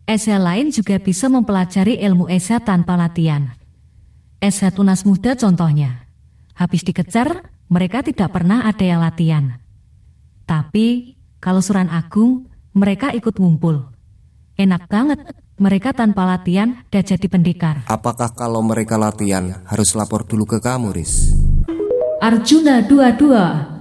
Esa lain juga bisa mempelajari ilmu Esa tanpa latihan. Esa tunas muda contohnya. Habis dikejar, mereka tidak pernah ada yang latihan. Tapi, kalau Suran Agung, mereka ikut ngumpul. Enak banget, mereka tanpa latihan dan jadi pendekar. Apakah kalau mereka latihan harus lapor dulu ke kamu, Riz? Arjuna 22.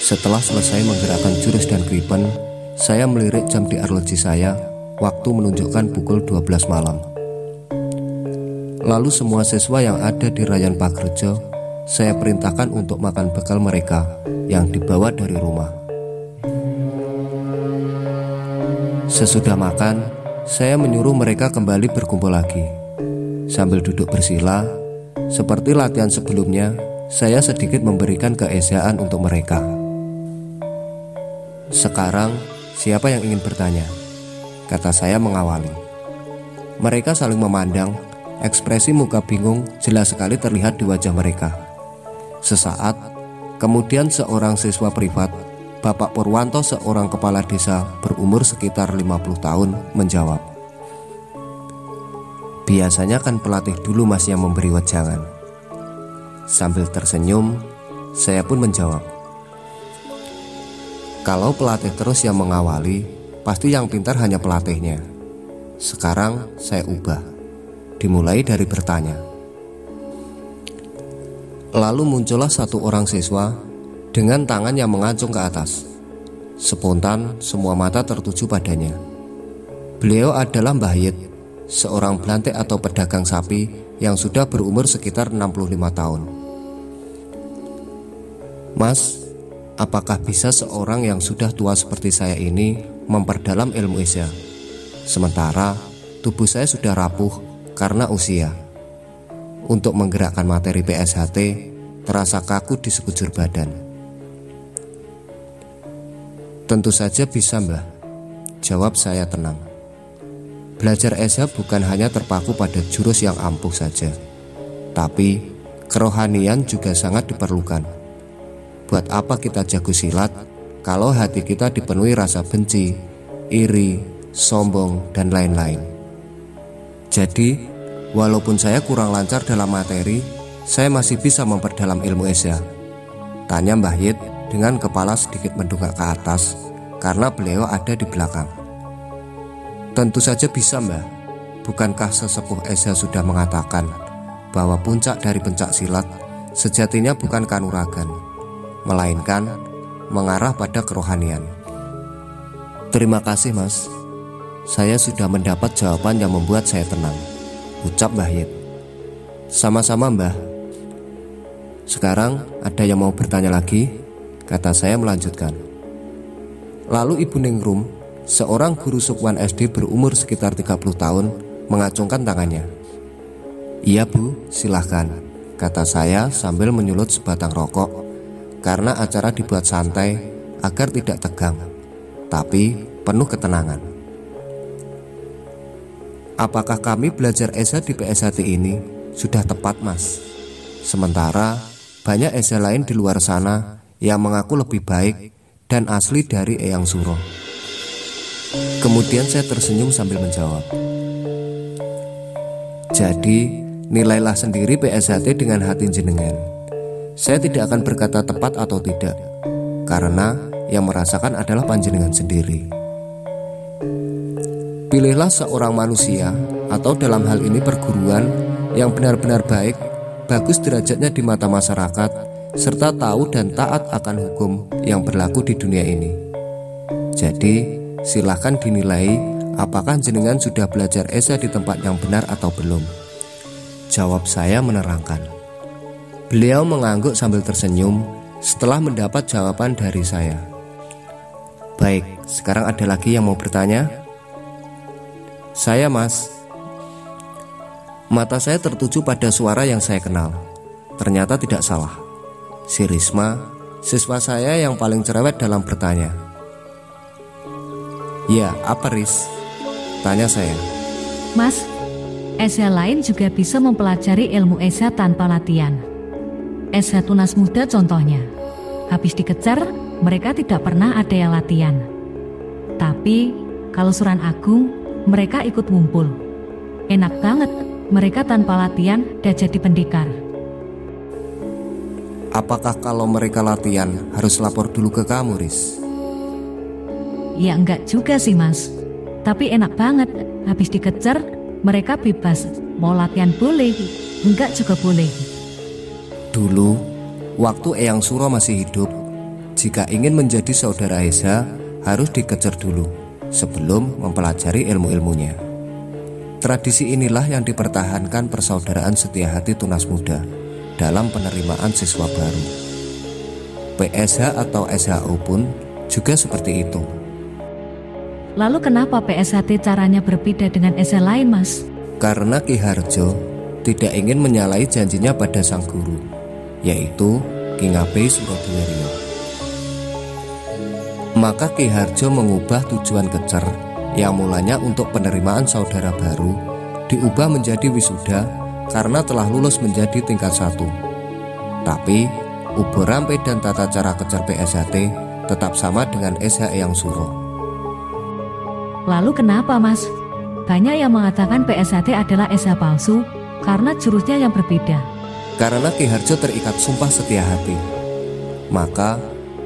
Setelah selesai menggerakkan jurus dan gripen, saya melirik jam di arloji saya. Waktu menunjukkan pukul 12 malam. Lalu semua siswa yang ada di Rayan Pagrejo, saya perintahkan untuk makan bekal mereka yang dibawa dari rumah. Sesudah makan, saya menyuruh mereka kembali berkumpul lagi. Sambil duduk bersila, seperti latihan sebelumnya, saya sedikit memberikan keesaan untuk mereka. Sekarang, siapa yang ingin bertanya? Kata saya mengawali. Mereka saling memandang, ekspresi muka bingung jelas sekali terlihat di wajah mereka. Sesaat, kemudian seorang siswa privat, Bapak Purwanto, seorang kepala desa berumur sekitar 50 tahun, menjawab. Biasanya kan pelatih dulu Mas yang memberi wejangan. Sambil tersenyum, saya pun menjawab. Kalau pelatih terus yang mengawali, pasti yang pintar hanya pelatihnya. Sekarang saya ubah, dimulai dari bertanya. Lalu muncullah satu orang siswa dengan tangan yang mengacung ke atas. Spontan semua mata tertuju padanya. Beliau adalah Mbah Yit, seorang belantik atau pedagang sapi yang sudah berumur sekitar 65 tahun. Mas, apakah bisa seorang yang sudah tua seperti saya ini memperdalam ilmu Esa? Sementara tubuh saya sudah rapuh karena usia. Untuk menggerakkan materi PSHT terasa kaku di sekujur badan. Tentu saja bisa, Mbah, jawab saya tenang. Belajar Esa bukan hanya terpaku pada jurus yang ampuh saja, tapi kerohanian juga sangat diperlukan. Buat apa kita jago silat kalau hati kita dipenuhi rasa benci, iri, sombong, dan lain-lain. Jadi, walaupun saya kurang lancar dalam materi, saya masih bisa memperdalam ilmu Esa. Tanya Mbah Yit dengan kepala sedikit mendongak ke atas karena beliau ada di belakang. Tentu saja bisa, Mbah. Bukankah sesepuh Esa sudah mengatakan bahwa puncak dari pencak silat sejatinya bukan kanuragan, melainkan mengarah pada kerohanian. Terima kasih, Mas. Saya sudah mendapat jawaban yang membuat saya tenang, ucap Mbah Yit. Sama-sama, Mbah. Sekarang ada yang mau bertanya lagi? Kata saya melanjutkan. Lalu Ibu Ningrum, seorang guru Sukwan SD berumur sekitar 30 tahun, mengacungkan tangannya. Iya, Bu, silahkan, kata saya sambil menyulut sebatang rokok, karena acara dibuat santai agar tidak tegang, tapi penuh ketenangan. Apakah kami belajar Esa di PSHT ini sudah tepat, Mas? Sementara banyak Esa lain di luar sana yang mengaku lebih baik dan asli dari Eyang Suro. Kemudian saya tersenyum sambil menjawab. Jadi, nilailah sendiri PSHT dengan hati jenengan. Saya tidak akan berkata tepat atau tidak, karena yang merasakan adalah panjenengan sendiri. Pilihlah seorang manusia, atau dalam hal ini perguruan, yang benar-benar baik, bagus derajatnya di mata masyarakat, serta tahu dan taat akan hukum yang berlaku di dunia ini. Jadi, silahkan dinilai apakah jenengan sudah belajar Esa di tempat yang benar atau belum. Jawab saya menerangkan. Beliau mengangguk sambil tersenyum setelah mendapat jawaban dari saya. Baik, sekarang ada lagi yang mau bertanya? Saya, Mas. Mata saya tertuju pada suara yang saya kenal. Ternyata tidak salah. Si Risma, siswa saya yang paling cerewet dalam bertanya. Ya, apa, Riz? Tanya saya. Mas, Esa lain juga bisa mempelajari ilmu Esa tanpa latihan. Esa tunas muda contohnya. Habis dikejar, mereka tidak pernah ada yang latihan. Tapi, Kalau Suran Agung, mereka ikut ngumpul. Enak banget, mereka tanpa latihan dan jadi pendekar. Apakah kalau mereka latihan harus lapor dulu ke kamu, Riz? Ya enggak juga sih Mas. Tapi enak banget, habis dikejar, mereka bebas. Mau latihan boleh, enggak juga boleh. Dulu, waktu Eyang Suro masih hidup, jika ingin menjadi saudara Esa, harus dikejar dulu sebelum mempelajari ilmu-ilmunya. Tradisi inilah yang dipertahankan persaudaraan setia hati tunas muda dalam penerimaan siswa baru. PSH atau SHO pun juga seperti itu. Lalu kenapa PSHT caranya berbeda dengan SH lain, Mas? Karena Ki Harjo tidak ingin menyalahi janjinya pada sang guru, yaitu Ki Ngabei Surodiwiryo. Maka Ki Harjo mengubah tujuan kecer yang mulanya untuk penerimaan saudara baru diubah menjadi wisuda karena telah lulus menjadi tingkat 1. Tapi ubur rampe dan tata cara kecer PSHT tetap sama dengan SH Eyang Suro. Lalu kenapa, Mas? Banyak yang mengatakan PSHT adalah SH palsu karena jurusnya yang berbeda. Karena Ki Harjo terikat sumpah setia hati, maka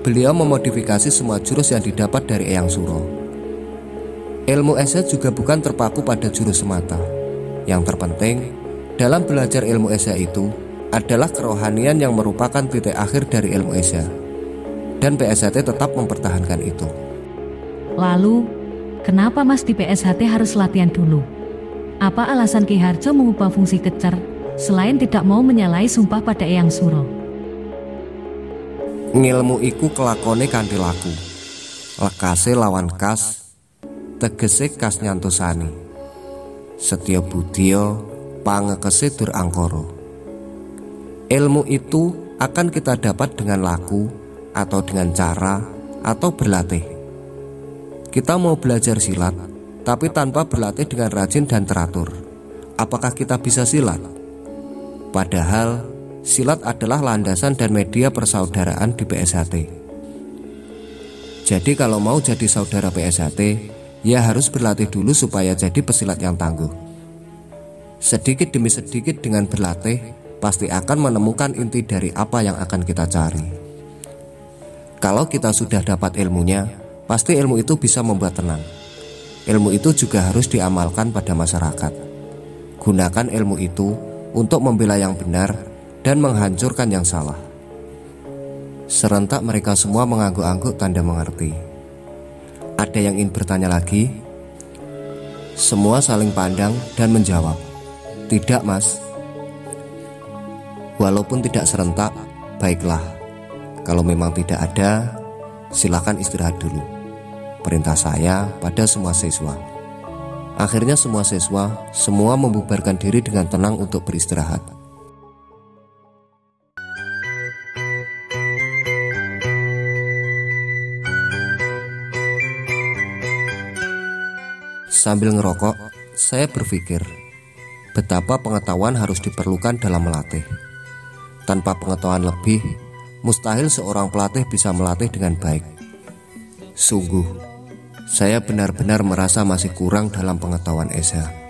beliau memodifikasi semua jurus yang didapat dari Eyang Suro. Ilmu SH juga bukan terpaku pada jurus semata. Yang terpenting dalam belajar ilmu SH itu adalah kerohanian yang merupakan titik akhir dari ilmu SH. Dan PSHT tetap mempertahankan itu. Lalu, kenapa Mas di PSHT harus latihan dulu? Apa alasan Ki Harjo mengubah fungsi kecer selain tidak mau menyalahi sumpah pada Eyang Suro? Ngilmu iku kelakone kanthi laku, lekase lawan kas, tegese kas nyantosani, setya budya pangekese dur angkara. Ilmu itu akan kita dapat dengan laku atau dengan cara atau berlatih. Kita mau belajar silat tapi tanpa berlatih dengan rajin dan teratur, apakah kita bisa silat? Padahal silat adalah landasan dan media persaudaraan di PSHT. Jadi kalau mau jadi saudara PSHT, ya harus berlatih dulu supaya jadi pesilat yang tangguh. Sedikit demi sedikit dengan berlatih, pasti akan menemukan inti dari apa yang akan kita cari. Kalau kita sudah dapat ilmunya, pasti ilmu itu bisa membuat tenang. Ilmu itu juga harus diamalkan pada masyarakat. Gunakan ilmu itu untuk membela yang benar dan menghancurkan yang salah. Serentak mereka semua mengangguk-angguk tanda mengerti. Ada yang ingin bertanya lagi? Semua saling pandang dan menjawab, "Tidak, Mas." Walaupun tidak serentak, baiklah. Kalau memang tidak ada, silakan istirahat dulu. Perintah saya pada semua siswa. Akhirnya semua siswa membubarkan diri dengan tenang untuk beristirahat. Sambil ngerokok, saya berpikir betapa pengetahuan harus diperlukan dalam melatih. Tanpa pengetahuan lebih, mustahil seorang pelatih bisa melatih dengan baik. Sungguh, saya benar-benar merasa masih kurang dalam pengetahuan SH.